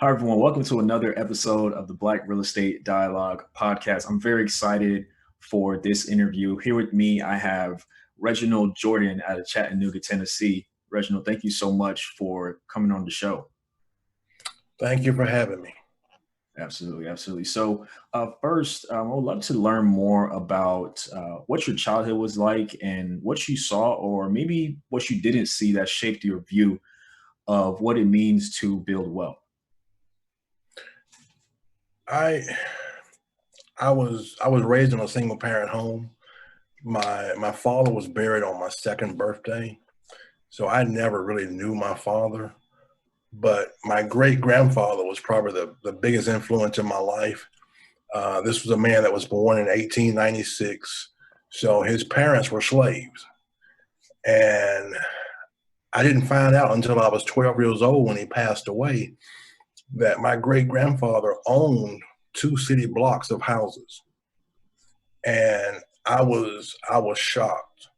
Hi, everyone. Welcome to another episode of the Black Real Estate Dialogue podcast. I'm very excited for this interview. Here with me, I have Reginald Jordan out of Chattanooga, Tennessee. Reginald, thank you so much for coming on the show. Thank you for having me. Absolutely, absolutely. So, first, I would love to learn more about what your childhood was like and what you saw, or maybe what you didn't see that shaped your view of what it means to build wealth. I I was raised in a single parent home. My father was buried on my second birthday, so I never really knew my father. But my great grandfather was probably the biggest influence in my life. This was a man that was born in 1896, so his parents were slaves, and I didn't find out until I was 12 years old when he passed away that my great grandfather owned two city blocks of houses, and I was shocked.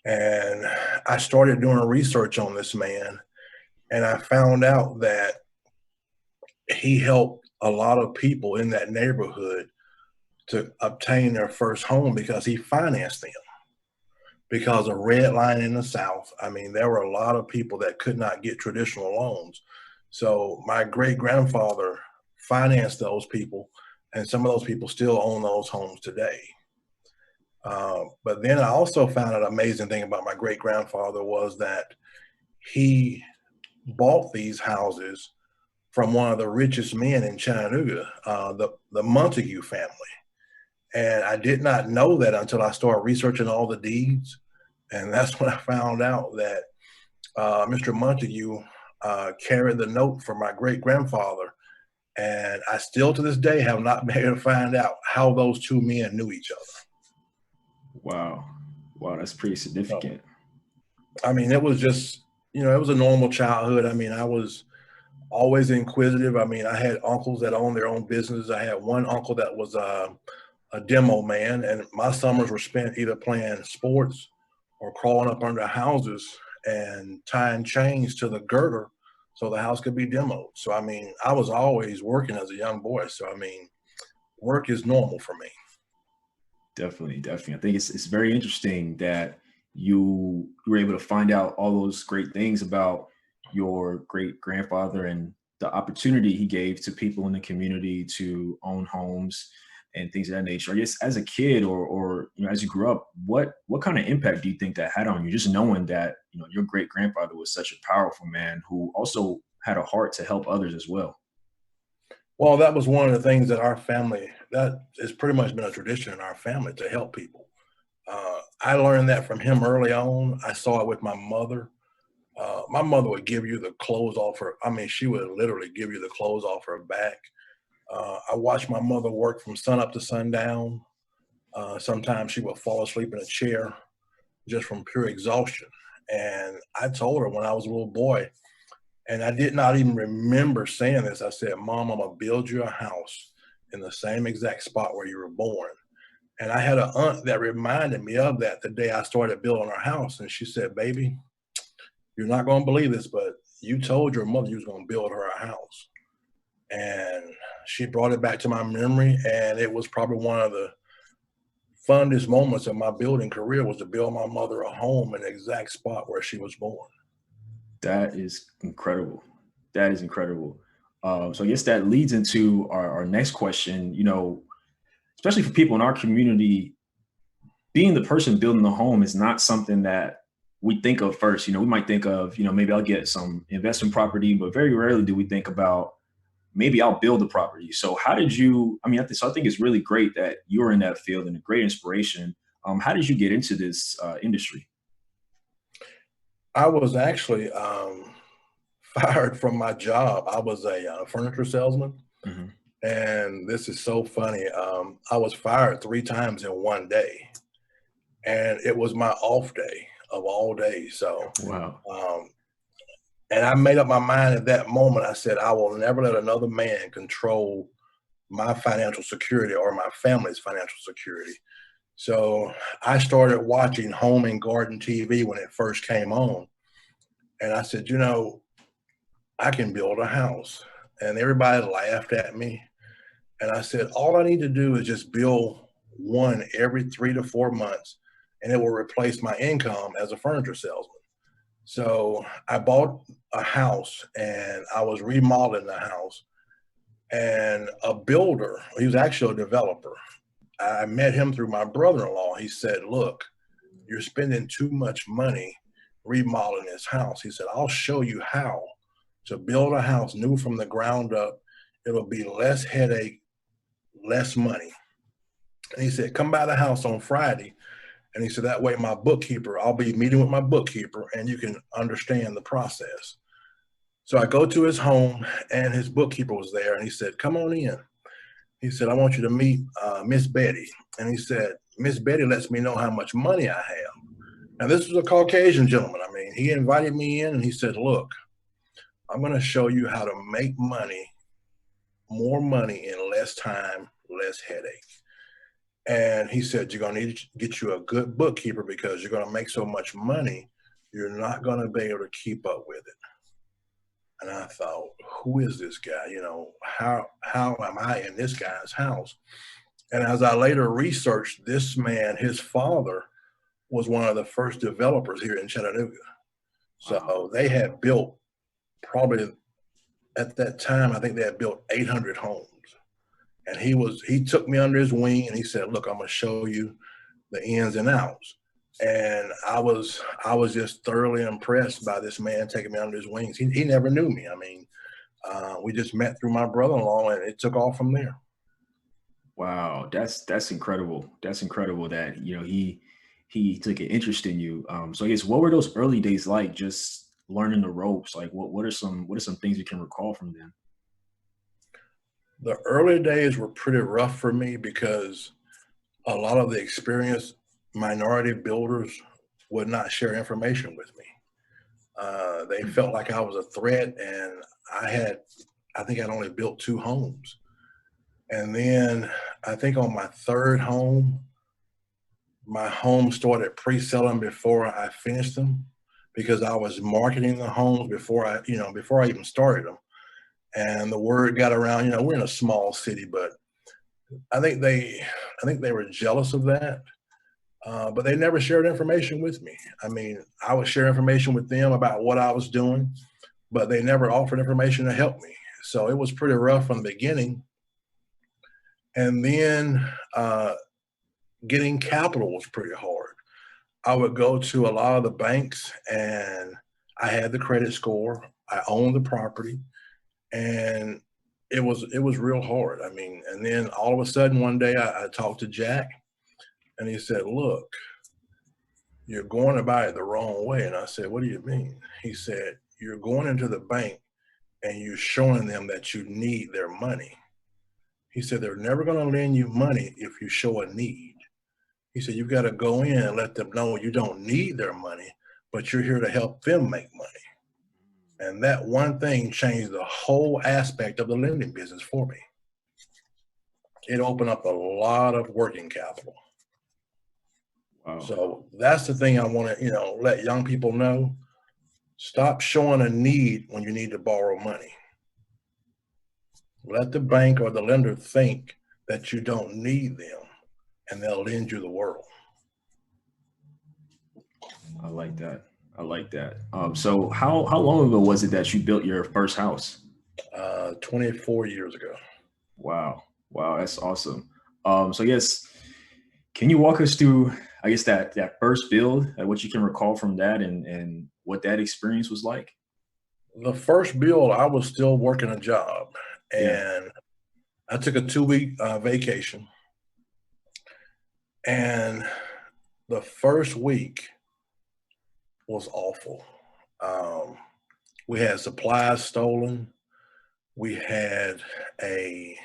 And I started doing research on this man, and I found out that he helped a lot of people in that neighborhood to obtain their first home because he financed them. Because of redlining in the South, I mean, there were a lot of people that could not get traditional loans. So my great grandfather financed those people, and some of those people still own those homes today. But then I also found an amazing thing about my great grandfather was that he bought these houses from one of the richest men in Chattanooga, the Montague family. And I did not know that until I started researching all the deeds. And that's when I found out that Mr. Montague carried the note for my great grandfather. And I still to this day have not been able to find out how those two men knew each other. Wow. Wow, that's pretty So, significant. I mean, it was just, it was a normal childhood. I mean, I was always inquisitive. I mean, I had uncles that owned their own business. I had one uncle that was a demo man, and my summers were spent either playing sports or crawling up under houses and tying chains to the girder so the house could be demoed. So, I mean, I was always working as a young boy. So, I mean, work is normal for me. Definitely, definitely. I think it's very interesting that you were able to find out all those great things about your great grandfather and the opportunity he gave to people in the community to own homes and things of that nature. I guess as a kid or as you grew up, what kind of impact do you think that had on you? Just knowing that your great grandfather was such a powerful man who also had a heart to help others as well. Well, that was one of the things that our family, that has pretty much been a tradition in our family to help people. I learned that from him early on. I saw it with my mother. My mother would give you the clothes off her. I mean, she would literally give you the clothes off her back. I watched my mother work from sun up to sundown. Sometimes she would fall asleep in a chair just from pure exhaustion. And I told her when I was a little boy, and I did not even remember saying this. I said, Mom, I'm going to build you a house in the same exact spot where you were born. And I had an aunt that reminded me of that the day I started building our house. And she said, Baby, you're not going to believe this, but you told your mother you was going to build her a house. And she brought it back to my memory. And it was probably one of the fondest moments of my building career was to build my mother a home in the exact spot where she was born. That is incredible. That is incredible. So I guess that leads into our next question. Especially for people in our community, being the person building the home is not something that we think of first. We might think of, maybe I'll get some investment property, but very rarely do we think about maybe I'll build the property. So how did you? I mean, so I think it's really great that you're in that field and a great inspiration. How did you get into this industry? I was actually fired from my job. I was a furniture salesman. Hmm. And this is so funny. I was fired three times in one day, and it was my off day of all days. So, Wow. um, and I made up my mind at that moment. I said, I will never let another man control my financial security or my family's financial security. So I started watching Home and Garden TV when it first came on. And I said, I can build a house. and everybody laughed at me. And I said, all I need to do is just build one every 3 to 4 months, and it will replace my income as a furniture salesman. So I bought a house and I was remodeling the house, and a builder, he was actually a developer. I met him through my brother-in-law. He said, look, you're spending too much money remodeling this house. He said, I'll show you how to build a house new from the ground up. It'll be less headache, less money. And he said, come by the house on Friday. And he said, that way I'll be meeting with my bookkeeper and you can understand the process. So I go to his home and his bookkeeper was there, and he said, come on in. He said, I want you to meet Miss Betty. And he said, Miss Betty lets me know how much money I have. Now, this was a Caucasian gentleman. I mean, he invited me in and he said, look, I'm going to show you how to make money, more money in less time, less headache. And he said, you're going to need to get you a good bookkeeper because you're going to make so much money, you're not going to be able to keep up with it. And I thought, who is this guy? You know, how am I in this guy's house? And as I later researched, this man, his father was one of the first developers here in Chattanooga. So they had built probably at that time, I think they had built 800 homes. And he took me under his wing and he said, look, I'm going to show you the ins and outs. And I was just thoroughly impressed by this man taking me under his wings. He never knew me. I mean, we just met through my brother-in-law, and it took off from there. Wow, that's incredible. That's incredible that, you know, he took an interest in you. So I guess, what were those early days like, just learning the ropes? Like, what are some things you can recall from them? The early days were pretty rough for me because a lot of the experienced minority builders would not share information with me. They felt like I was a threat, and I think I'd only built 2 homes. And then I think on my 3rd home, my home started pre-selling before I finished them because I was marketing the homes before I even started them. And the word got around, you know, we're in a small city, but I think they were jealous of that. But they never shared information with me. I mean, I would share information with them about what I was doing, but they never offered information to help me. So it was pretty rough from the beginning. And then getting capital was pretty hard. I would go to a lot of the banks, and I had the credit score. I owned the property, and it was real hard. I mean, and then all of a sudden one day I talked to Jack, and he said, look, you're going about it the wrong way. And I said, what do you mean? He said, you're going into the bank and you're showing them that you need their money. He said, they're never going to lend you money if you show a need. He said, you've got to go in and let them know you don't need their money, but you're here to help them make money. And that one thing changed the whole aspect of the lending business for me. It opened up a lot of working capital. Wow. So that's the thing I want to, you know, let young people know. Stop showing a need when you need to borrow money. Let the bank or the lender think that you don't need them, and they'll lend you the world. I like that. I like that. So how long ago was it that you built your first house? 24 years ago. Wow. Wow. That's awesome. So I guess, can you walk us through, I guess, that first build, what you can recall from that, and what that experience was like? The first build, I was still working a job, and Yeah. I took a 2-week vacation. And the first week was awful. We had supplies stolen. We had a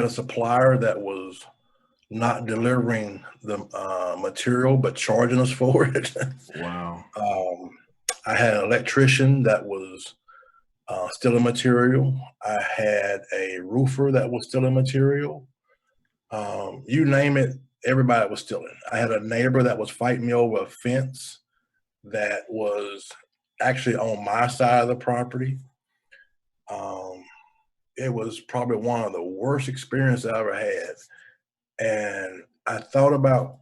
supplier that was not delivering the material, but charging us for it. Wow. I had an electrician that was stealing material. I had a roofer that was stealing material. You name it, everybody was stealing. I had a neighbor that was fighting me over a fence that was actually on my side of the property. It was probably one of the worst experiences I ever had. And I thought about,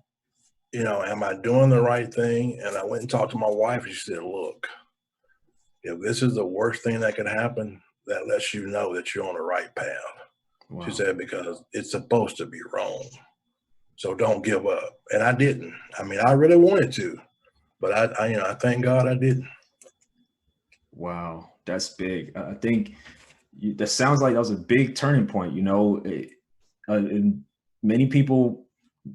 am I doing the right thing? And I went and talked to my wife, and she said, look, if this is the worst thing that could happen, that lets you know that you're on the right path. Wow. She said, because it's supposed to be wrong. So don't give up. And I didn't. I mean, I really wanted to, but I thank God I didn't. Wow, that's big. I think that sounds like that was a big turning point. And many people,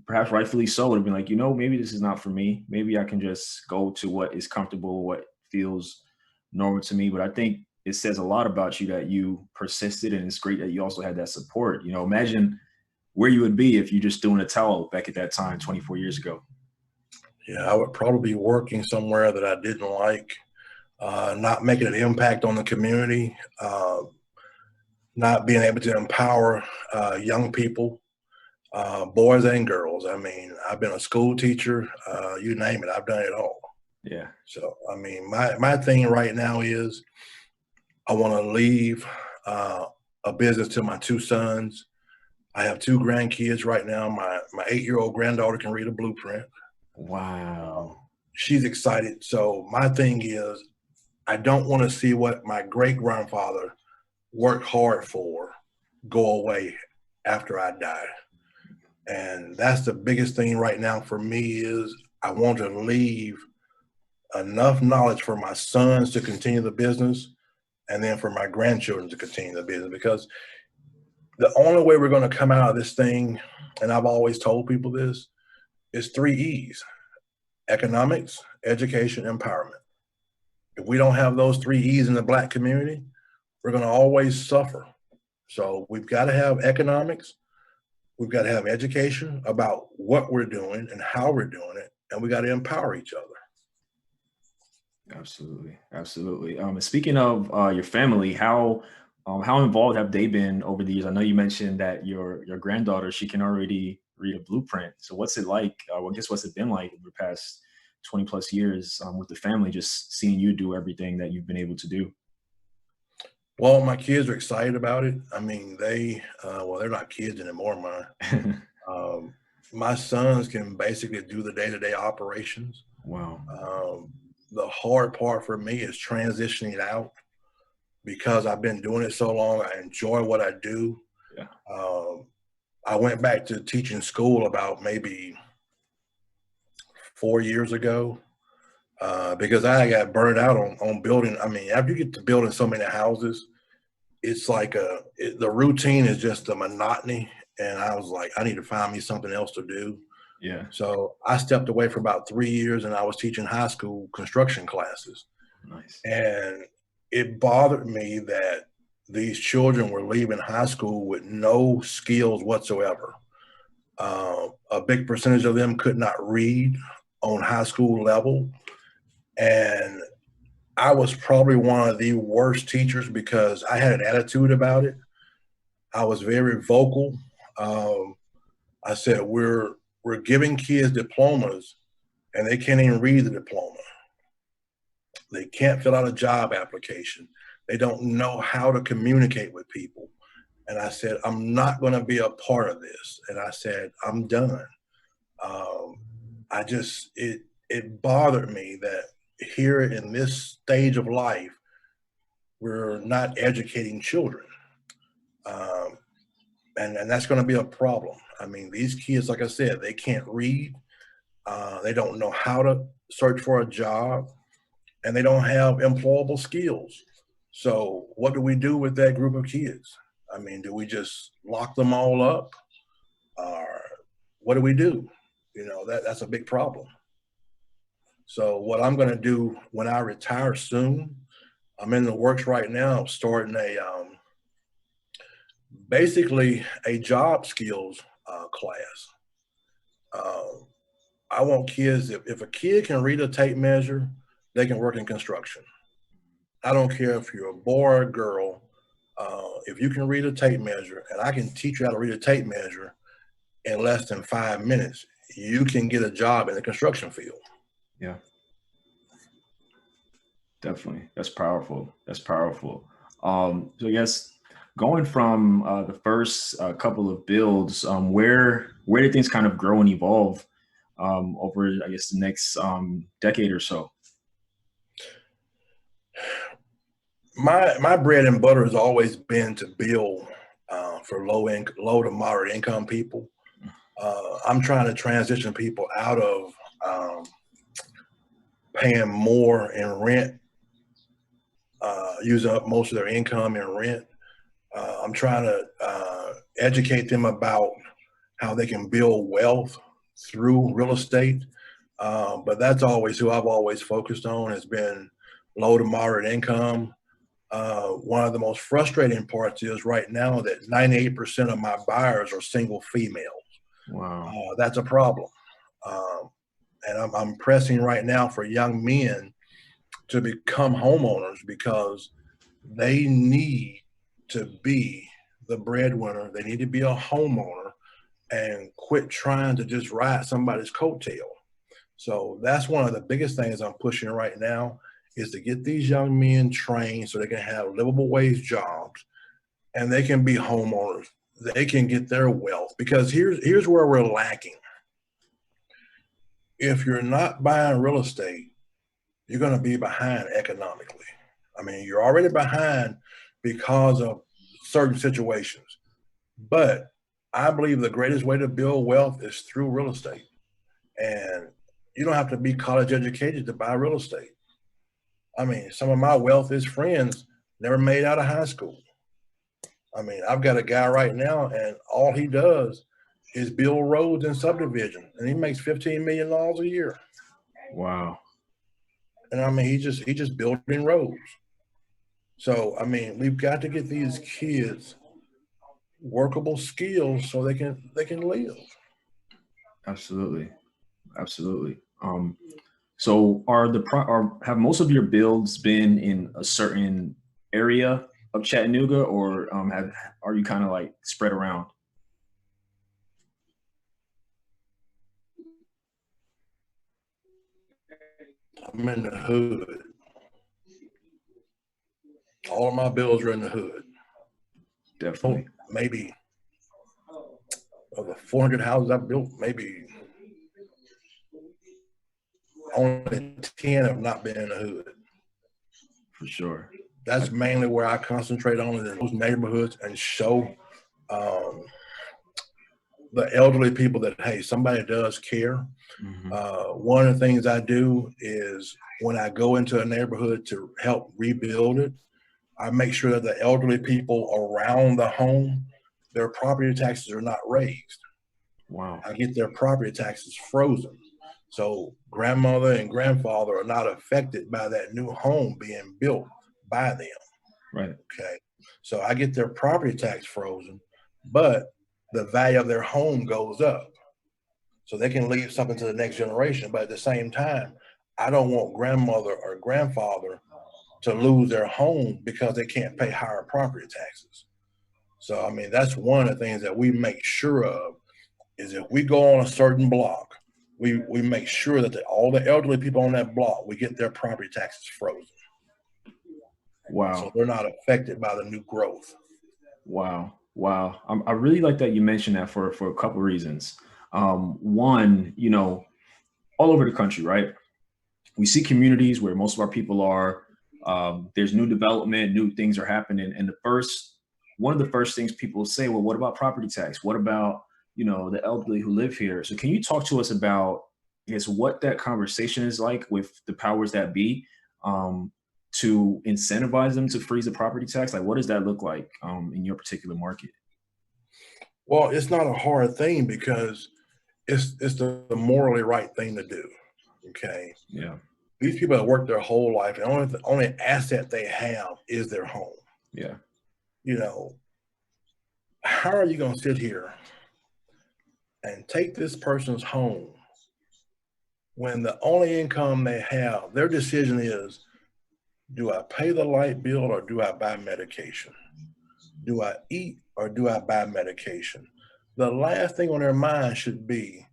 perhaps rightfully so, would have been like, maybe this is not for me. Maybe I can just go to what is comfortable, what feels normal to me. But I think it says a lot about you that you persisted, and it's great that you also had that support. Imagine where you would be if you just threw in a towel back at that time, 24 years ago. Yeah, I would probably be working somewhere that I didn't like, not making an impact on the community, not being able to empower young people, boys and girls. I mean, I've been a school teacher, you name it, I've done it all. Yeah. So, I mean, my thing right now is I want to leave a business to my two sons. I have two grandkids right now. My 8-year-old granddaughter can read a blueprint. Wow. She's excited. So my thing is, I don't want to see what my great grandfather worked hard for go away after I die. And that's the biggest thing right now for me is I want to leave enough knowledge for my sons to continue the business, and then for my grandchildren to continue the business, because the only way we're going to come out of this thing, and I've always told people this, is 3 E's: economics, education, empowerment. If we don't have those 3 E's in the Black community, we're going to always suffer. So we've got to have economics, we've got to have education about what we're doing and how we're doing it, and we got to empower each other. Absolutely. Absolutely. And speaking of your family, how involved have they been over the years? I know you mentioned that your granddaughter, she can already read a blueprint. So what's it like? Well, I guess what's it been like over the past 20 plus years with the family, just seeing you do everything that you've been able to do? Well, my kids are excited about it. I mean, they're not kids anymore, mine. My sons can basically do the day-to-day operations. Wow. The hard part for me is transitioning out, because I've been doing it so long. I enjoy what I do. Yeah. I went back to teaching school about maybe 4 years ago, because I got burned out on building. I mean, after you get to building so many houses, it's like the routine is just a monotony. And I was like, I need to find me something else to do. Yeah. So I stepped away for about 3 years, and I was teaching high school construction classes. Nice. And it bothered me that these children were leaving high school with no skills whatsoever. A big percentage of them could not read on high school level. And I was probably one of the worst teachers because I had an attitude about it. I was very vocal. I said, we're giving kids diplomas and they can't even read the diploma. They can't fill out a job application. They don't know how to communicate with people. And I said, I'm not going to be a part of this. And I said, I'm done. It bothered me that here in this stage of life, we're not educating children. And that's going to be a problem. I mean, these kids, like I said, they can't read. They don't know how to search for a job, and they don't have employable skills. So what do we do with that group of kids? I mean, do we just lock them all up? Or what do we do? That's a big problem. So what I'm going to do when I retire soon, I'm in the works right now, starting basically a job skills class. I want kids, if a kid can read a tape measure, they can work in construction. I don't care if you're a boy or a girl. If you can read a tape measure, and I can teach you how to read a tape measure in less than 5 minutes, you can get a job in the construction field. Yeah. Definitely. That's powerful. That's powerful. So I guess going from the first couple of builds, where did things kind of grow and evolve over, I guess, the next decade or so? My bread and butter has always been to build for low to moderate income people. I'm trying to transition people out of paying more in rent, using up most of their income in rent. I'm trying to educate them about how they can build wealth through real estate. But that's always who I've always focused on, has been low to moderate income. One of the most frustrating parts is right now that 98% of my buyers are single females. Wow. That's a problem. Um, and I'm pressing right now for young men to become homeowners because they need to be the breadwinner. They need to be a homeowner and quit trying to just ride somebody's coattail. So that's one of the biggest things I'm pushing right now, is to get these young men trained so they can have livable wage jobs and they can be homeowners. They can get their wealth, because here's where we're lacking. If you're not buying real estate, you're going to be behind economically. I mean, you're already behind because of certain situations. But I believe the greatest way to build wealth is through real estate. And you don't have to be college educated to buy real estate. I mean, some of my wealthiest friends never made out of high school. I mean, I've got a guy right now, and all he does is build roads and subdivision, and he makes $15 million a year. Wow. And I mean, he just building roads. So I mean, we've got to get these kids workable skills so they can live. Absolutely. Absolutely. So have most of your builds been in a certain area of Chattanooga, or are you kind of like spread around? I'm in the hood. All of my bills are in the hood. Definitely. Maybe of the 400 houses I've built, maybe only 10 have not been in the hood. For sure. That's mainly where I concentrate on, in those neighborhoods, and show the elderly people that, hey, somebody does care. Mm-hmm. One of the things I do is, when I go into a neighborhood to help rebuild it, I make sure that the elderly people around the home, their property taxes are not raised. Wow. I get their property taxes frozen. So grandmother and grandfather are not affected by that new home being built by them. Right. Okay. So I get their property tax frozen, but the value of their home goes up. So they can leave something to the next generation. But at the same time, I don't want grandmother or grandfather to lose their home because they can't pay higher property taxes. So, I mean, that's one of the things that we make sure of, is if we go on a certain block, we make sure that all the elderly people on that block, we get their property taxes frozen. Wow. So they're not affected by the new growth. Wow. Wow. I really like that you mentioned that for a couple of reasons. One, all over the country, right? We see communities where most of our people are. There's new development, new things are happening. And one of the first things people say, well, what about property tax? What about, the elderly who live here? So can you talk to us about, I guess, what that conversation is like with the powers that be, to incentivize them to freeze the property tax? Like, what does that look like in your particular market? Well, it's not a hard thing, because it's the morally right thing to do. Okay. Yeah. These people have worked their whole life, and the only asset they have is their home. Yeah. How are you going to sit here and take this person's home when the only income they have, their decision is, do I pay the light bill or do I buy medication? Do I eat or do I buy medication? The last thing on their mind should be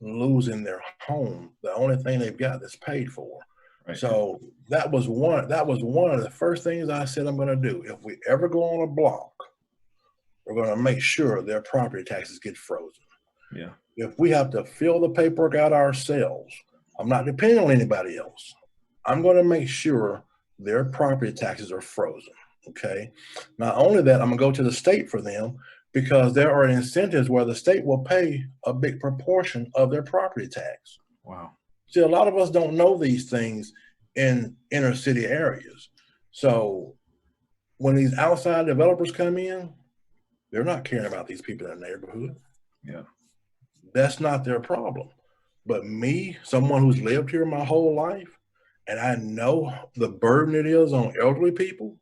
losing their home, the only thing they've got that's paid for. Right. So that was one of the first things I said I'm going to do. If we ever go on a block, we're going to make sure their property taxes get frozen. Yeah. If we have to fill the paperwork out ourselves, I'm not depending on anybody else. I'm going to make sure their property taxes are frozen. Okay. Not only that, I'm going to go to the state for them because there are incentives where the state will pay a big proportion of their property tax. Wow. See, a lot of us don't know these things in inner city areas. So when these outside developers come in, they're not caring about these people in the neighborhood. Yeah. That's not their problem. But me, someone who's lived here my whole life, and I know the burden it is on elderly people.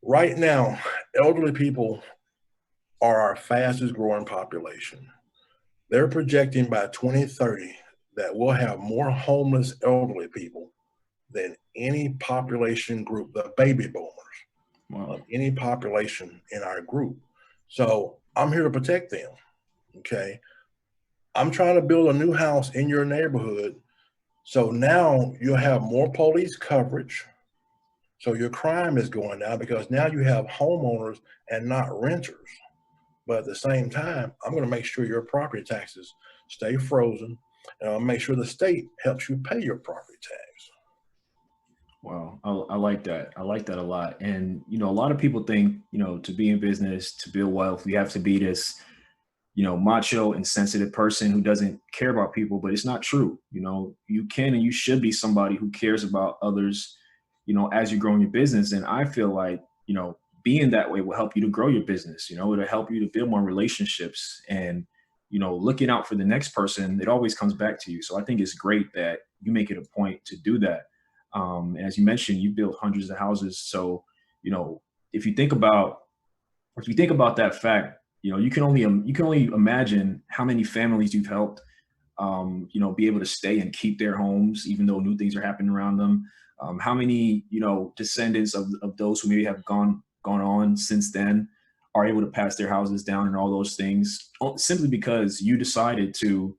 Right now, elderly people are our fastest growing population. They're projecting by 2030 that we'll have more homeless elderly people than any population group, the baby boomers, of any population in our group. So I'm here to protect them. Okay. I'm trying to build a new house in your neighborhood. So now you'll have more police coverage. So your crime is going down because now you have homeowners and not renters. But at the same time, I'm going to make sure your property taxes stay frozen, and I'll make sure the state helps you pay your property tax. Wow. I like that. I like that a lot. And, a lot of people think, to be in business, to build wealth, you have to be this, macho and sensitive person who doesn't care about people, but it's not true. You can and you should be somebody who cares about others, as you're growing your business. And I feel like, being that way will help you to grow your business. It'll help you to build more relationships and, looking out for the next person. It always comes back to you. So I think it's great that you make it a point to do that. And as you mentioned, you built hundreds of houses. So, if you think about that fact, you can only imagine how many families you've helped, be able to stay and keep their homes, even though new things are happening around them. How many, descendants of those who maybe have gone on since then are able to pass their houses down and all those things, simply because you decided to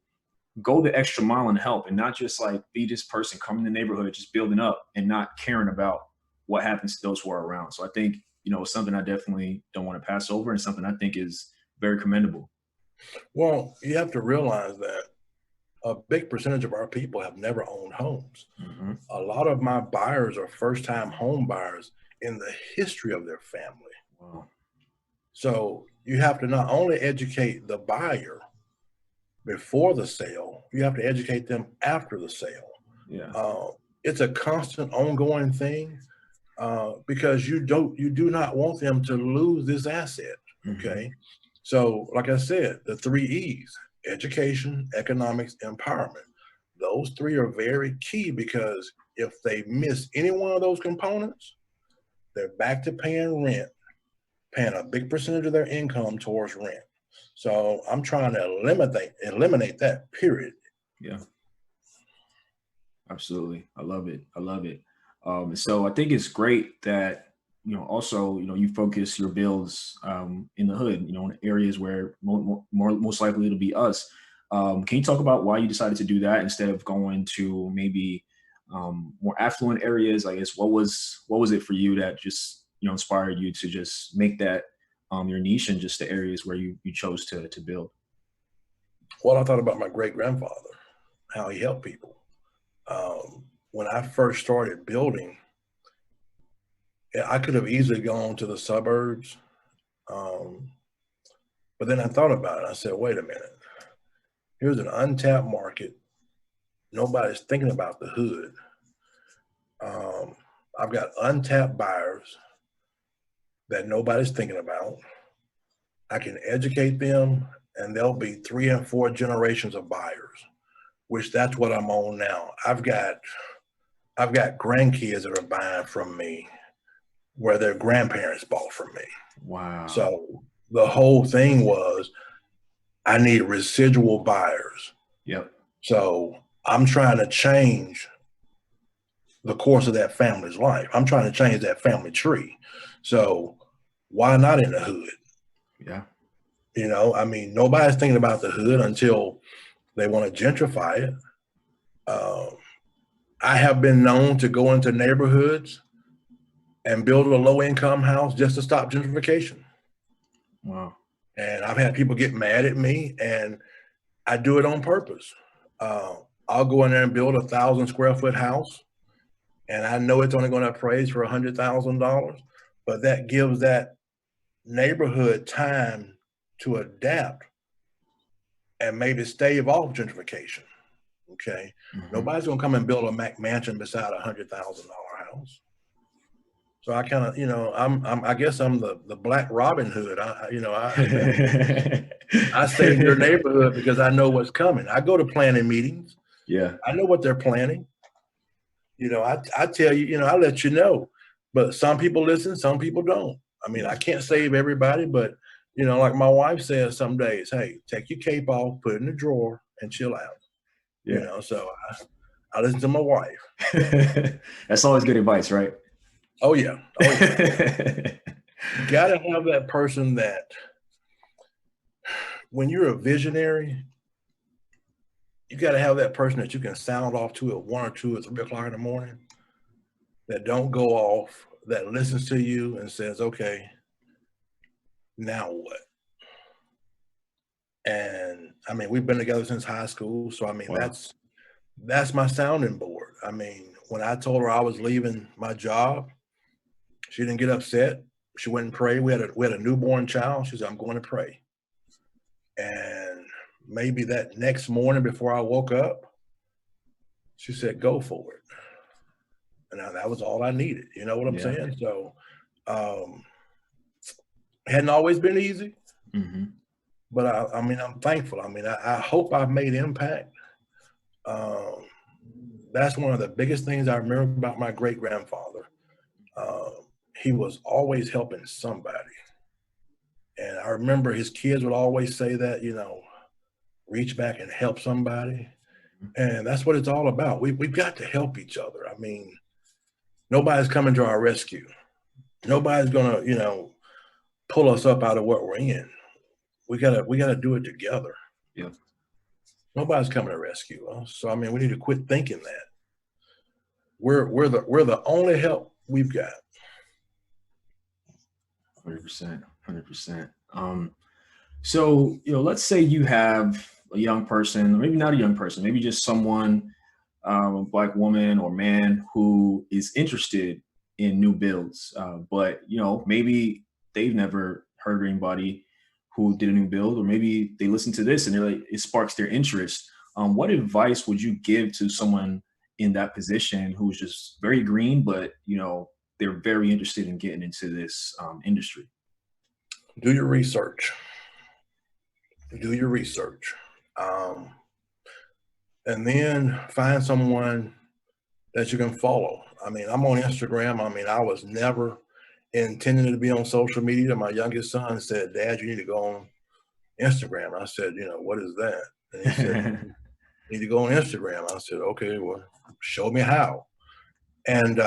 go the extra mile and help, and not just like be this person coming in the neighborhood, just building up and not caring about what happens to those who are around. So I think, it's something I definitely don't want to pass over, and something I think is very commendable. Well, you have to realize that a big percentage of our people have never owned homes. Mm-hmm. A lot of my buyers are first-time home buyers in the history of their family. Wow. So you have to not only educate the buyer before the sale, you have to educate them after the sale. Yeah. It's a constant ongoing thing because you do not want them to lose this asset. Okay. Mm-hmm. So like I said, the 3 E's: education, economics, empowerment. Those 3 are very key, because if they miss any one of those components, they're back to paying rent, paying a big percentage of their income towards rent. So I'm trying to eliminate that, period. Yeah. Absolutely. I love it. I love it. So I think it's great that, also, you focus your builds in the hood, in areas where most likely it'll be us. Can you talk about why you decided to do that instead of going to maybe more affluent areas? I guess what was it for you that just, inspired you to just make that your niche, and just the areas where you chose to build? Well, I thought about my great grandfather, how he helped people. When I first started building, I could have easily gone to the suburbs. But then I thought about it. I said, wait a minute. Here's an untapped market. Nobody's thinking about the hood. I've got untapped buyers that nobody's thinking about. I can educate them, and there'll be 3 and 4 generations of buyers, which that's what I'm on now. I've got grandkids that are buying from me where their grandparents bought from me. Wow. So the whole thing was, I need residual buyers. Yep. So I'm trying to change the course of that family's life. I'm trying to change that family tree. So why not in the hood? Yeah. Nobody's thinking about the hood until they want to gentrify it. I have been known to go into neighborhoods and build a low-income house just to stop gentrification. Wow. And I've had people get mad at me, and I do it on purpose. I'll go in there and build 1,000-square-foot house, and I know it's only going to appraise for $100,000, but that gives that neighborhood time to adapt and maybe stave off gentrification. Okay, nobody's going to come and build a mansion beside $100,000 house. So I kind of, I guess I'm the Black Robin Hood. I save your neighborhood because I know what's coming. I go to planning meetings. Yeah. I know what they're planning. I tell you, I let you know, but some people listen, some people don't. I mean, I can't save everybody, but like my wife says some days, hey, take your cape off, put it in the drawer and chill out. Yeah. So I listen to my wife. That's always good advice, right? Oh yeah. You got to have that person that when you're a visionary, you got to have that person that you can sound off to at 1 or 2 or 3 o'clock in the morning, that don't go off, that listens to you and says, okay, now what? And I mean, we've been together since high school. So, I mean, wow. That's my sounding board. I mean, when I told her I was leaving my job, she didn't get upset. She went and prayed. We had a newborn child. She said, I'm going to pray. And maybe that next morning before I woke up, she said, go for it. And that was all I needed. You know what I'm saying? So it hadn't always been easy, but I mean, I'm thankful. I mean, I hope I've made impact. That's one of the biggest things I remember about my great-grandfather. He was always helping somebody. And I remember his kids would always say that, reach back and help somebody. And that's what it's all about. We've got to help each other. I mean, nobody's coming to our rescue. Nobody's going to, pull us up out of what we're in. We gotta do it together. Yeah. Nobody's coming to rescue us. So I mean, we need to quit thinking that. We're the only help we've got. 100%. So, let's say you have a young person, or maybe not a young person, maybe just someone, a Black woman or man who is interested in new builds, but, maybe they've never heard of anybody who did a new build, or maybe they listen to this and they're like, it sparks their interest. What advice would you give to someone in that position who's just very green, but, they're very interested in getting into this industry? Do your research. And then find someone that you can follow. I mean, I'm on Instagram. I mean, I was never intending to be on social media. My youngest son said, Dad, you need to go on Instagram. I said, what is that? And he said, you need to go on Instagram. I said, okay, well, show me how. And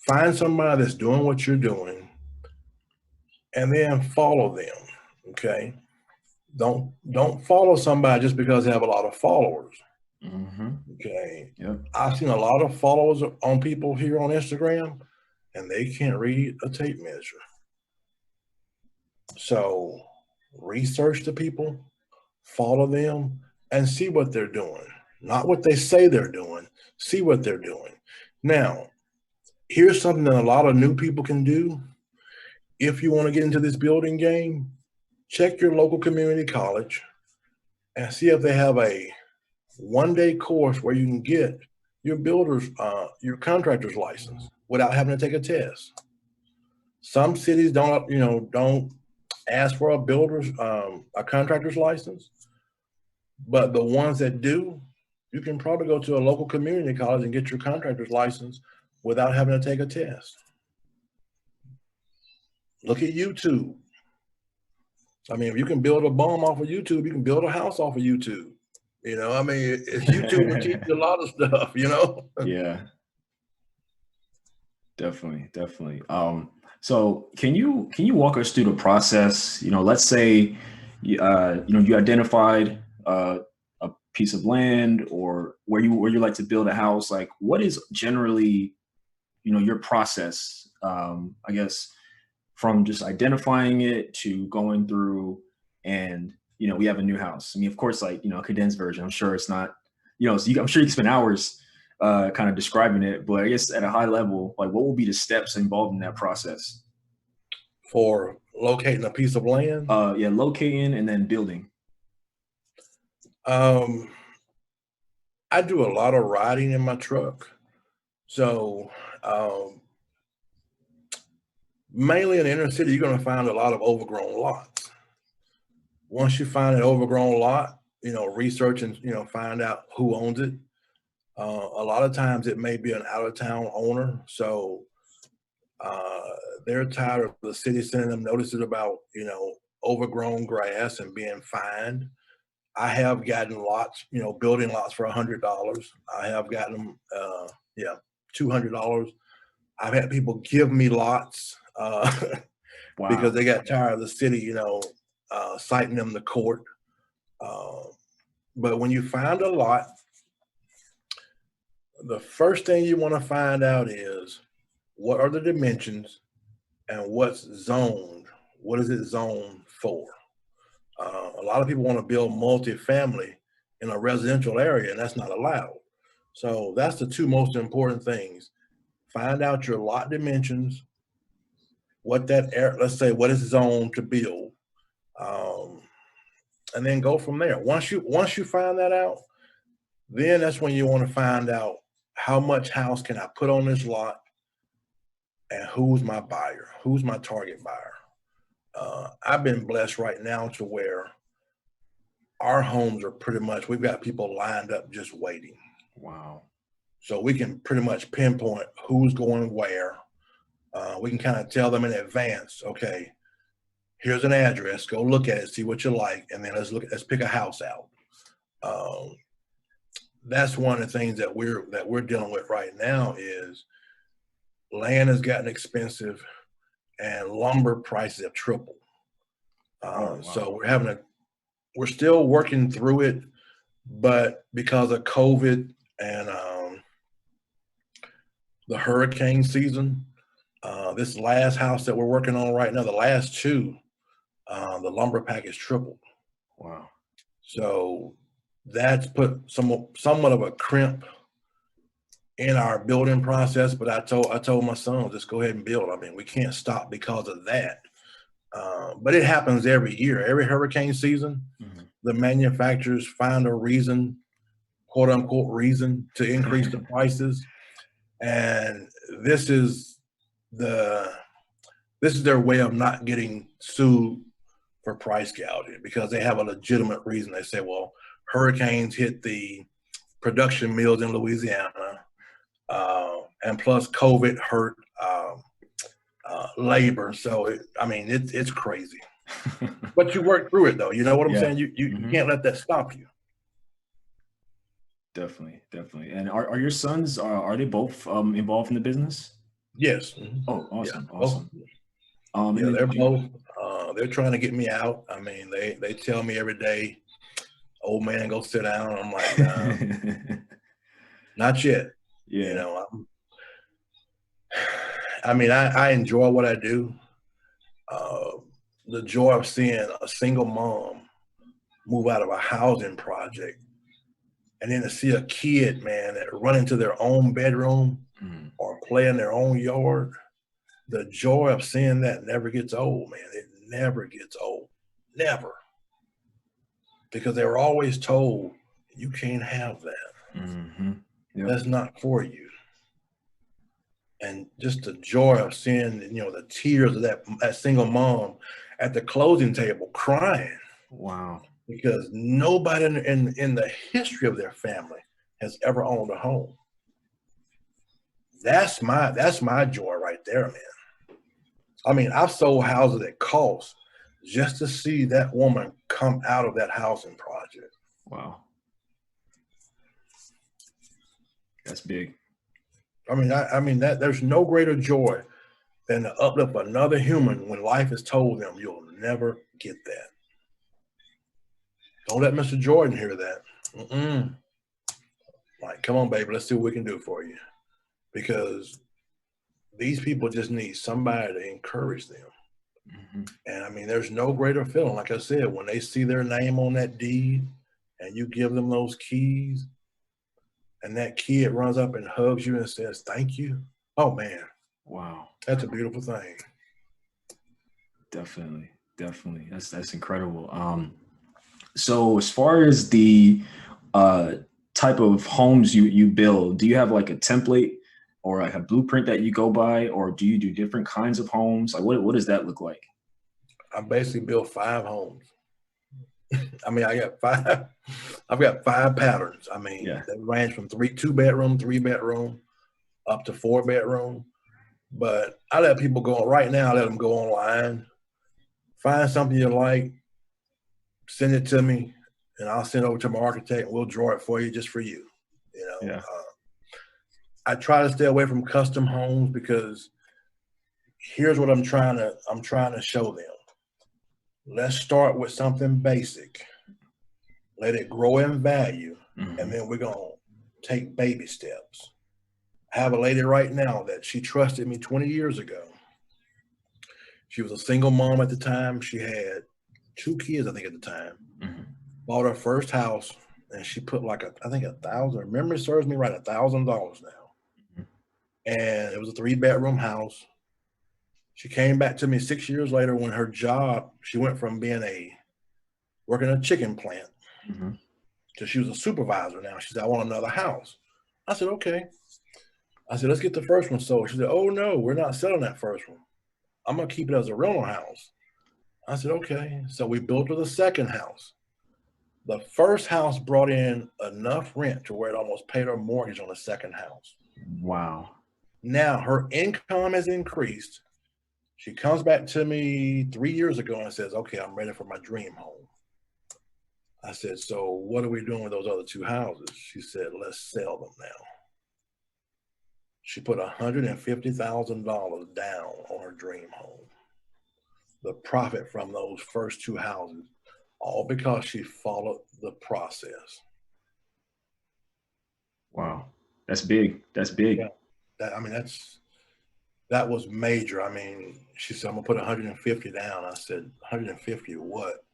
find somebody that's doing what you're doing and then follow them, okay? Don't follow somebody just because they have a lot of followers, okay? Yep. I've seen a lot of followers on people here on Instagram, and they can't read a tape measure. So research the people, follow them, and see what they're doing. Not what they say they're doing, see what they're doing. Now, here's something that a lot of new people can do. If you want to get into this building game, check your local community college and see if they have a one-day course where you can get your your contractor's license without having to take a test. Some cities don't ask for a contractor's license, but the ones that do, you can probably go to a local community college and get your contractor's license without having to take a test. Look at YouTube. I mean, if you can build a bomb off of YouTube, you can build a house off of YouTube. I mean, YouTube will teach you a lot of stuff, Yeah, definitely. So can you walk us through the process? Let's say, you identified a piece of land or where you like to build a house, like what is generally, your process, I guess, from just identifying it to going through and, we have a new house. I mean, of course, like, a condensed version, I'm sure it's not, I'm sure you can spend hours kind of describing it, but I guess at a high level, like what will be the steps involved in that process? For locating a piece of land? Yeah, locating and then building. I do a lot of riding in my truck. So mainly in the inner city, you're going to find a lot of overgrown lots. Once you find an overgrown lot, research and, find out who owns it. A lot of times it may be an out-of-town owner. So they're tired of the city sending them notices about, overgrown grass and being fined. I have gotten lots, building lots for $100. I have gotten them, $200. I've had people give me lots Wow. because they got tired of the city, citing them to court. But when you find a lot, the first thing you want to find out is what are the dimensions and what's zoned. What is it zoned for? A lot of people want to build multifamily in a residential area, and that's not allowed. So that's the two most important things. Find out your lot dimensions, what let's say what is zoned to build, and then go from there. Once you find that out, then that's when you want to find out how much house can I put on this lot and who's my buyer, who's my target buyer. I've been blessed right now to where our homes are pretty much, we've got people lined up just waiting. Wow. So we can pretty much pinpoint who's going where. We can kind of tell them in advance, okay, here's an address, go look at it, see what you like, and then let's pick a house out. That's one of the things that we're dealing with right now is land has gotten expensive and lumber prices have tripled. Wow. So we're still working through it, but because of COVID and the hurricane season, this last house that we're working on right now, the last two, the lumber package tripled. Wow. So that's put somewhat of a crimp in our building process. But I told my son, just go ahead and build. I mean, we can't stop because of that. But it happens every year, every hurricane season. Mm-hmm. The manufacturers find a reason, quote unquote reason, to increase the prices. And this is their way of not getting sued for price gouging, because they have a legitimate reason. They say, well, hurricanes hit the production mills in Louisiana, and plus COVID hurt labor. So it's crazy. But you work through it, though. You know what I'm saying? You can't let that stop you. Definitely. And are your sons, are they both involved in the business? Yes. Oh, awesome. Yeah. Awesome. Yeah, they're both. They're trying to get me out. I mean, they tell me every day, "Old man, go sit down." I'm like, nah, not yet. Yeah. I enjoy what I do. The joy of seeing a single mom move out of a housing project, and then to see a kid, man, that run into their own bedroom or play in their own yard. The joy of seeing that never gets old, man. It never gets old. Never. Because they were always told, you can't have that. Mm-hmm. Yep. That's not for you. And just the joy of seeing, the tears of that single mom at the closing table crying. Wow. Because nobody in the history of their family has ever owned a home. That's my joy right there, man. I mean, I've sold houses at cost just to see that woman come out of that housing project. Wow. That's big. I mean that there's no greater joy than to uplift another human when life has told them you'll never get that. Don't let Mr. Jordan hear that. Mm-mm. Like, come on, baby, let's see what we can do for you. Because these people just need somebody to encourage them. Mm-hmm. And I mean, there's no greater feeling, like I said, when they see their name on that deed and you give them those keys and that kid runs up and hugs you and says, thank you. Oh, man. Wow. That's a beautiful thing. Definitely. Definitely. That's incredible. So as far as the type of homes you build, do you have like a template or like a blueprint that you go by, or do you do different kinds of homes? Like what does that look like? I basically built 5 homes. I mean, I've got 5 patterns. I mean, Yeah. they range from 2-bedroom, 3-bedroom, up to 4-bedroom. But I let people go right now. I let them go online, find something you like, send it to me, and I'll send it over to my architect, and we'll draw it for you just for you. You know, Yeah. I try to stay away from custom homes because here's what I'm trying to show them. Let's start with something basic. Let it grow in value, Mm-hmm. and then we're going to take baby steps. I have a lady right now that she trusted me 20 years ago. She was a single mom at the time. She had 2 kids, I think, at the time. Mm-hmm. Bought her first house, and she put like I think $1,000. Memory serves me right, $1,000 now. Mm-hmm. And it was a 3-bedroom house. She came back to me 6 years later when her job, she went from working a chicken plant Mm-hmm. to she was a supervisor now. She said, I want another house. I said, okay. I said, let's get the first one sold. She said, oh no, we're not selling that first one. I'm going to keep it as a rental house. I said, okay. So we built her the second house. The first house brought in enough rent to where it almost paid her mortgage on the second house. Wow. Now her income has increased. She comes back to me 3 years ago and says, okay, I'm ready for my dream home. I said, so what are we doing with those other 2 houses? She said, let's sell them now. She put $150,000 down on her dream home. The profit from those first 2 houses, all because she followed the process. Wow. That's big. That's big. Yeah. That was major. I mean, she said, I'm gonna put 150 down. I said, 150 what?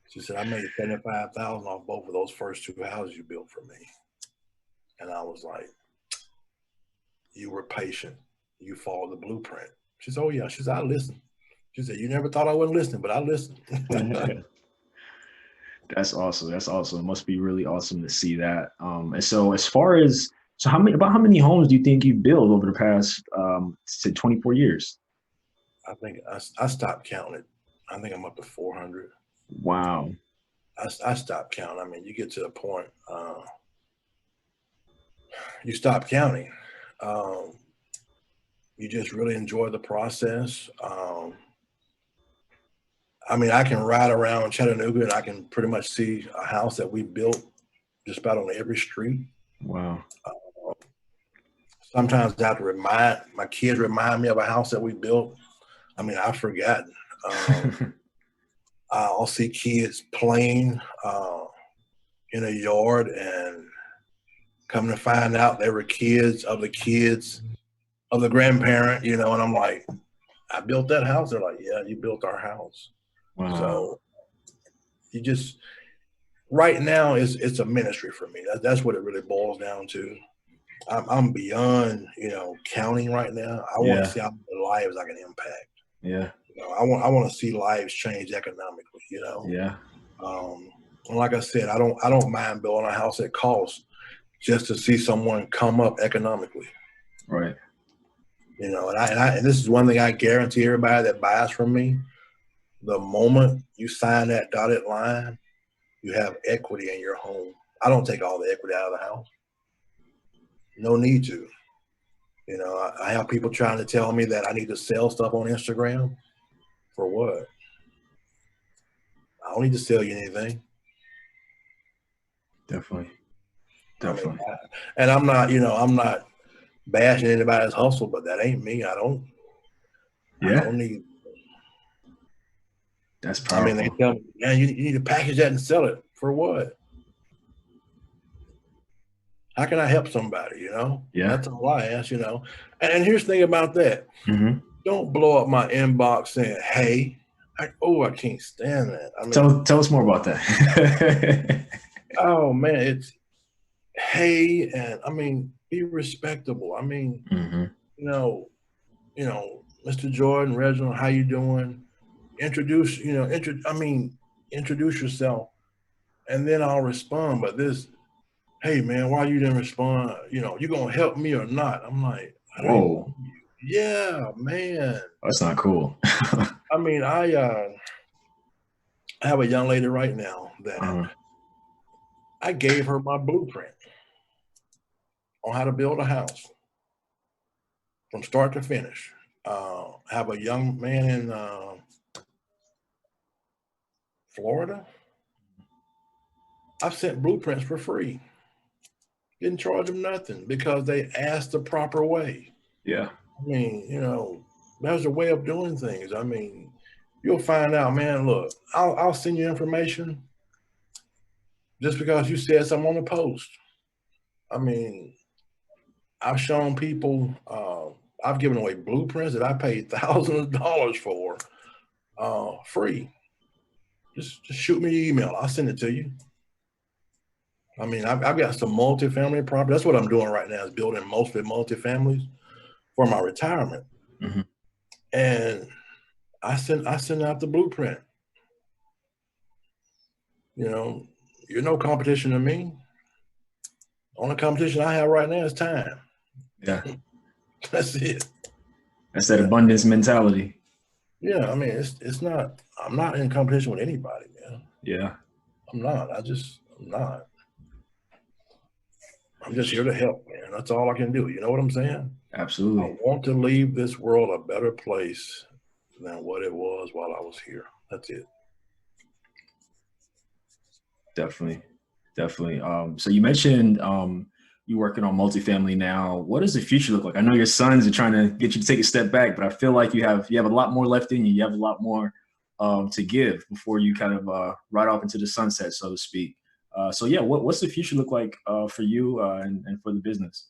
She said, I made 75,000 off both of those first 2 houses you built for me. And I was like, you were patient. You followed the blueprint. She said, oh yeah. She said, I listened. She said, you never thought I wouldn't listen, but I listened. That's awesome. That's awesome. It must be really awesome to see that. And so as far as, so how many homes do you think you built over the past, say 24 years? I think I stopped counting it. I think I'm up to 400. Wow. I stopped counting. I mean, you get to a point, you stop counting. You just really enjoy the process. I mean, I can ride around Chattanooga and I can pretty much see a house that we built just about on every street. Wow. Sometimes I have to my kids remind me of a house that we built. I mean, I've forgotten. I'll see kids playing in a yard and come to find out they were kids of the grandparent, you know, and I'm like, I built that house. They're like, yeah, you built our house. Wow. So you just, right now it's a ministry for me. That's what it really boils down to. I'm beyond, you know, counting right now. I want to see how many lives I can impact. Yeah. You know, I want to see lives change economically, you know? Yeah. And like I said, I don't mind building a house at cost just to see someone come up economically. Right. You know, and this is one thing I guarantee everybody that buys from me. The moment you sign that dotted line, you have equity in your home. I don't take all the equity out of the house. No need to. You know, I have people trying to tell me that I need to sell stuff on Instagram. For what? I don't need to sell you anything. Definitely. I mean, and I'm not, you know, I'm not bashing anybody's hustle, but that ain't me. I don't need. That's powerful. I mean, they tell me, man, you need to package that and sell it. For what? How can I help somebody, you know? Yeah. That's all I ask, you know? And here's the thing about that. Mm-hmm. Don't blow up my inbox saying, hey. I can't stand that. I mean, tell us more about that. oh, man, it's hey, and I mean, be respectable. I mean, Mm-hmm. you know, Mr. Jordan, Reginald, how you doing? Introduce, introduce yourself, and then I'll respond. But this, hey man, why you didn't respond? You know, you gonna help me or not? I'm like, I don't even know Whoa, you. Yeah, man. that's not cool. I mean, I have a young lady right now that Uh-huh. I gave her my blueprint on how to build a house from start to finish. Have a young man in Florida. I've sent blueprints for free. Didn't charge them nothing because they asked the proper way. Yeah. I mean, there's a way of doing things. I mean, you'll find out, man. Look, I'll send you information just because you said something on the post. I mean, I've shown people, I've given away blueprints that I paid thousands of dollars for, free. Just shoot me your email. I'll send it to you. I mean, I've got some multifamily property. That's what I'm doing right now is building mostly multifamilies for my retirement. Mm-hmm. And I send out the blueprint. You know, you're no competition to me. Only competition I have right now is time. Yeah. That's it. That's that abundance mentality. Yeah, I mean, it's not. I'm not in competition with anybody, man. Yeah. I'm not. I'm not. I'm just here to help, man. That's all I can do. You know what I'm saying? Absolutely. I want to leave this world a better place than what it was while I was here. That's it. Definitely. So you mentioned you working on multifamily now. What does the future look like? I know your sons are trying to get you to take a step back, but I feel like you have a lot more left in you. You have a lot more to give before you kind of ride off into the sunset, so to speak. So yeah, what's the future look like for you and for the business?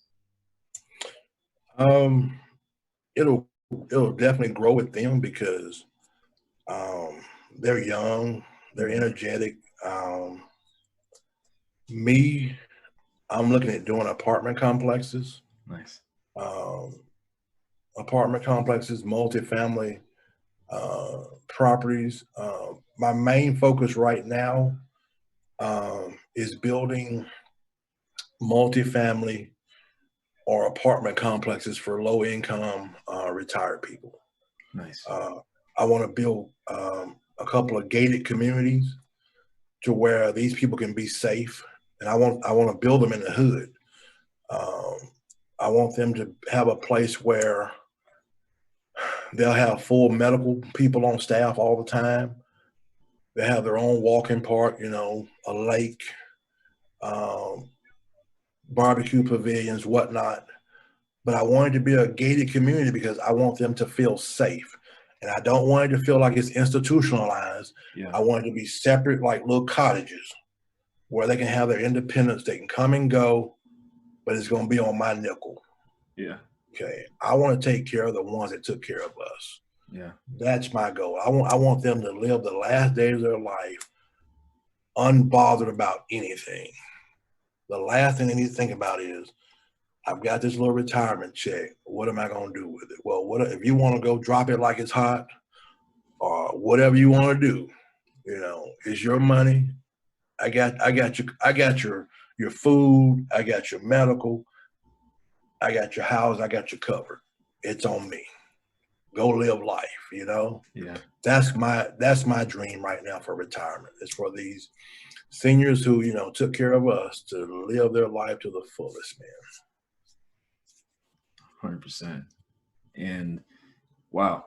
Um, it'll definitely grow with them because they're young, they're energetic. Me, I'm looking at doing apartment complexes. Nice. Um, Apartment complexes, multifamily properties. My main focus right now is building multifamily or apartment complexes for low income retired people. Nice. I want to build a couple of gated communities to where these people can be safe, and I want to build them in the hood. I want them to have a place where they'll have full medical people on staff all the time. They have their own walking park, a lake, barbecue pavilions, whatnot. But I want it to be a gated community because I want them to feel safe. And I don't want it to feel like it's institutionalized. Yeah. I want it to be separate, like little cottages where they can have their independence. They can come and go, but it's going to be on my nickel. Yeah. Okay. I want to take care of the ones that took care of us. Yeah. That's my goal. I want them to live the last days of their life unbothered about anything. The last thing they need to think about is, I've got this little retirement check. What am I going to do with it? Well, what if you want to go drop it like it's hot or whatever you want to do? It's your money. I got your food. I got your medical. I got your house. I got you covered. It's on me. Go live life. Yeah. That's my dream right now for retirement. It's for these seniors who took care of us to live their life to the fullest, man. 100%. And wow,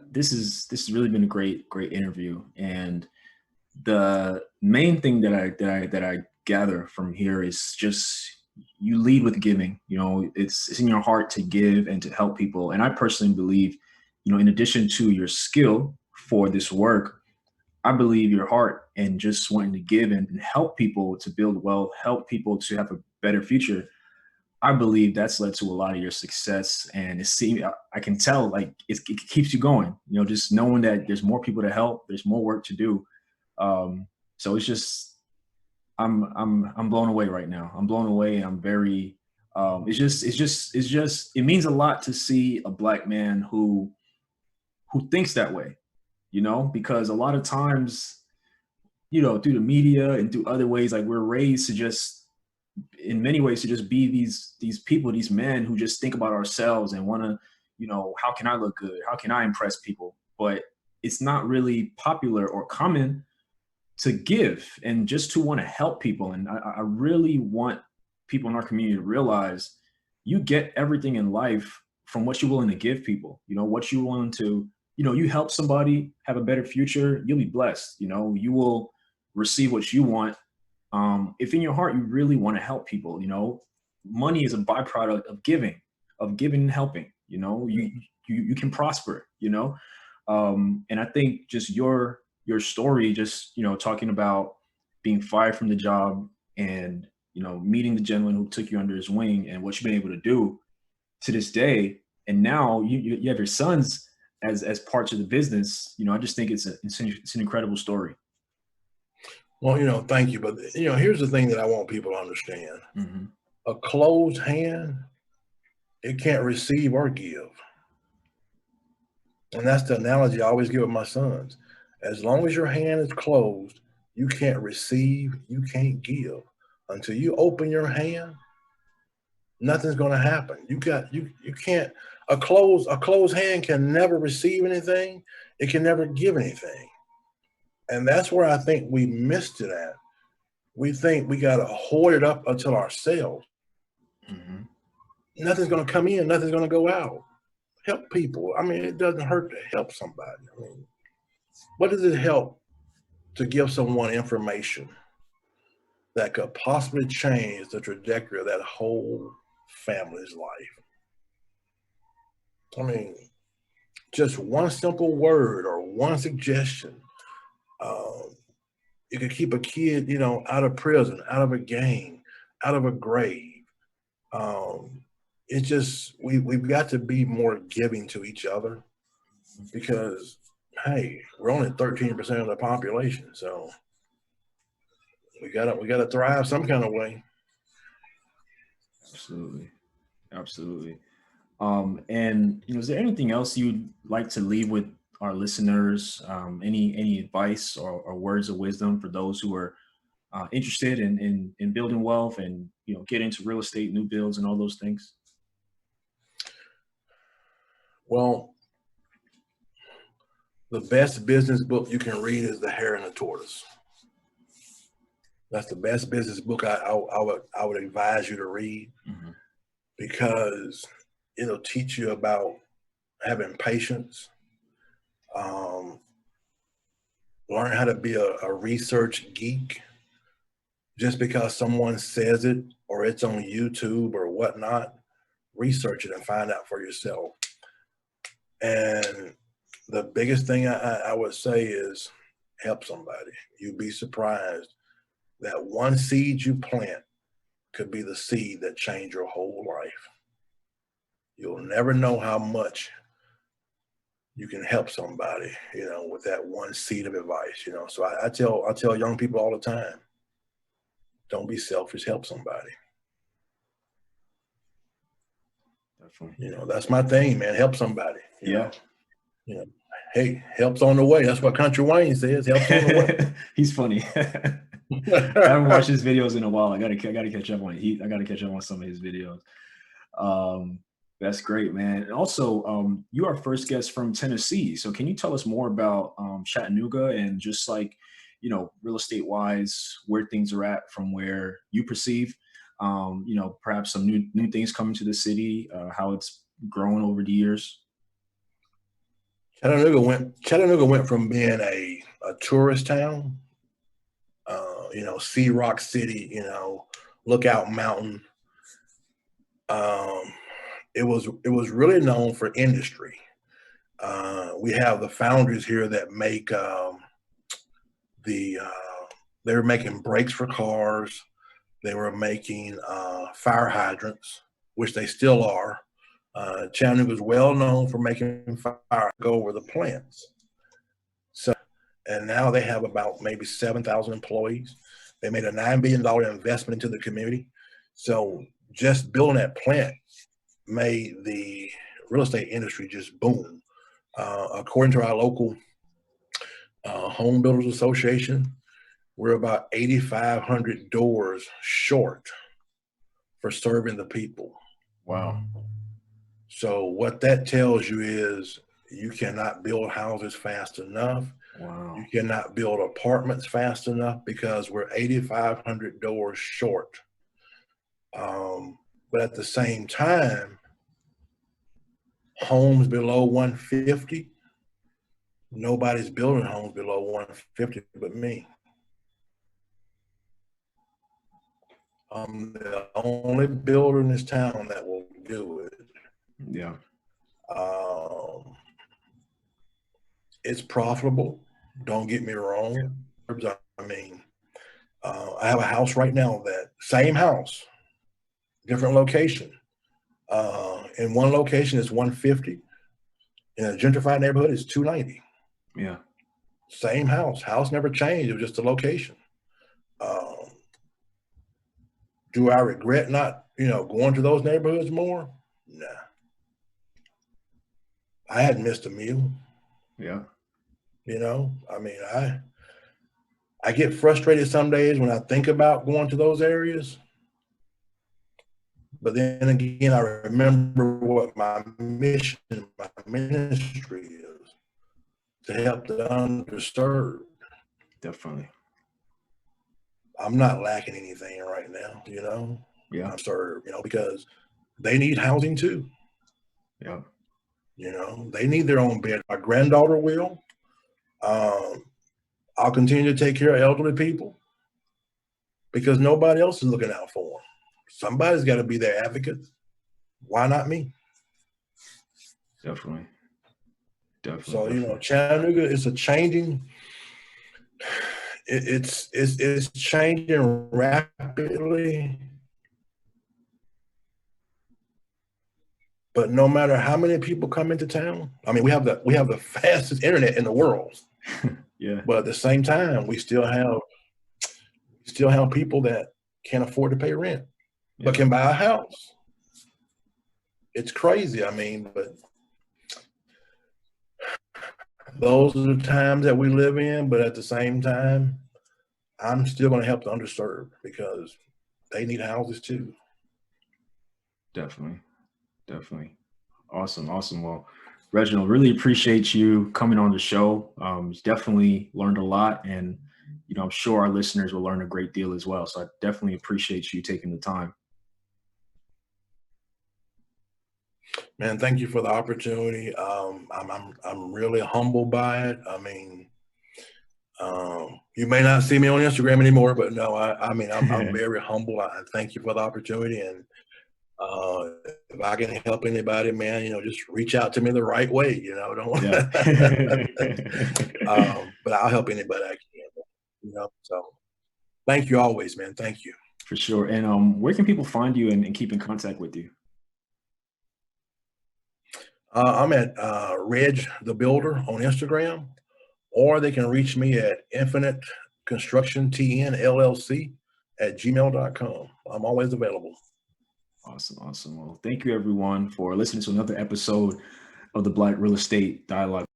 this has really been a great interview. And the main thing that I gather from here is just you lead with giving. It's in your heart to give and to help people. And I personally believe, in addition to your skill for this work, I believe your heart and just wanting to give and help people to build wealth, help people to have a better future, I believe that's led to a lot of your success. And I can tell, like, it keeps you going, you know, just knowing that there's more people to help, there's more work to do. So it's just, I'm blown away right now. I'm blown away. I'm very, it means a lot to see a Black man who thinks that way, you know, because a lot of times, you know, through the media and through other ways, like, we're raised to just, in many ways, to just be these people, these men who just think about ourselves and want to, you know, how can I look good? How can I impress people? But it's not really popular or common to give and just to want to help people. And I really want people in our community to realize you get everything in life from what you're willing to give people, you know, what you're willing to, you know, you help somebody have a better future, you'll be blessed. You know, you will receive what you want. If in your heart you really want to help people, you know, money is a byproduct of giving and helping. You know, you can prosper. You know, and I think just your story, just, you know, talking about being fired from the job and, you know, meeting the gentleman who took you under his wing and what you've been able to do to this day, and now you have your sons as parts of the business. You know, I just think it's an incredible story. Well, you know, thank you. But, you know, here's the thing that I want people to understand. Mm-hmm. A closed hand, it can't receive or give. And that's the analogy I always give with my sons. As long as your hand is closed, you can't receive, you can't give. Until you open your hand, nothing's going to happen. You can't, a closed hand can never receive anything. It can never give anything. And that's where I think we missed it at. We think we got to hoard it up until ourselves. Mm-hmm. Nothing's going to come in, nothing's going to go out. Help people. I mean, it doesn't hurt to help somebody. I mean, what does it help to give someone information that could possibly change the trajectory of that whole family's life? I mean, just one simple word or one suggestion. You could keep a kid, you know, out of prison, out of a gang, out of a grave. It's just, we've got to be more giving to each other, because, hey, we're only 13% of the population. So we gotta thrive some kind of way. Absolutely. Absolutely. And, you know, is there anything else you'd like to leave with our listeners? Any advice or words of wisdom for those who are interested in building wealth and, you know, get into real estate, new builds, and all those things? Well, the best business book you can read is The Hare and the Tortoise. That's the best business book I would advise you to read, Mm-hmm. because it'll teach you about having patience, learn how to be a research geek. Just because someone says it or it's on YouTube or whatnot, research it and find out for yourself. And the biggest thing I would say is help somebody. You'd be surprised that one seed you plant could be the seed that changed your whole life. You'll never know how much you can help somebody, you know, with that one seed of advice, you know. So I tell young people all the time, don't be selfish, help somebody. Definitely. You know, that's my thing, man. Help somebody. Yeah. You know, hey, help's on the way. That's what Country Wayne says. Help's on the way. He's funny. I haven't watched his videos in a while. I gotta catch up on I gotta catch up on some of his videos. That's great, man. And also, you are our first guest from Tennessee. So can you tell us more about Chattanooga and just, like, you know, real estate wise, where things are at from where you perceive, you know, perhaps some new things coming to the city, how it's grown over the years? Chattanooga went from being a tourist town, you know, Sea Rock City, you know, Lookout Mountain. It was really known for industry. We have the foundries here that make they were making brakes for cars. They were making fire hydrants, which they still are. Chattanooga is well known for making fire go over the plants. So, and now they have about maybe 7,000 employees. They made a $9 billion investment into the community. So just building that plant made the real estate industry just boom. According to our local Home Builders Association, we're about 8,500 doors short for serving the people. Wow. So what that tells you is you cannot build houses fast enough. Wow. You cannot build apartments fast enough because we're 8,500 doors short. But at the same time, homes below 150, nobody's building homes below 150 but me. I'm the only builder in this town that will do it. Yeah. It's profitable. Don't get me wrong. I mean, I have a house right now that same house, different location. In one location is 150. In a gentrified neighborhood is 290. Yeah. Same house. House never changed. It was just the location. Do I regret not, going to those neighborhoods more? Nah. I hadn't missed a meal. Yeah. I mean, I get frustrated some days when I think about going to those areas. But then again, I remember what my mission, my ministry is, to help the underserved. Definitely. I'm not lacking anything right now, Yeah. I'm served, because they need housing too. Yeah. They need their own bed. My granddaughter will. I'll continue to take care of elderly people because nobody else is looking out for them. Somebody's got to be their advocate. Why not me? Definitely. So, Chattanooga is it's changing rapidly. But no matter how many people come into town, I mean, we have the fastest internet in the world. Yeah. But at the same time, we still have people that can't afford to pay rent, but can buy a house. It's crazy. I mean, but those are the times that we live in. But at the same time, I'm still going to help the underserved because they need houses too. Definitely. Awesome. Well, Reginald, really appreciate you coming on the show. Definitely learned a lot, and I'm sure our listeners will learn a great deal as well. So I definitely appreciate you taking the time. Man, thank you for the opportunity. I'm really humbled by it. I mean, you may not see me on Instagram anymore, but no, I'm very humble. I thank you for the opportunity, and if I can help anybody, man, just reach out to me the right way. Don't. Yeah. But I'll help anybody I can. So thank you always, man. Thank you. For sure. And where can people find you and keep in contact with you? I'm at Reg the Builder on Instagram, or they can reach me at Infinite Construction TN LLC at gmail.com. I'm always available. Awesome. Well, thank you everyone for listening to another episode of the Black Real Estate Dialogue.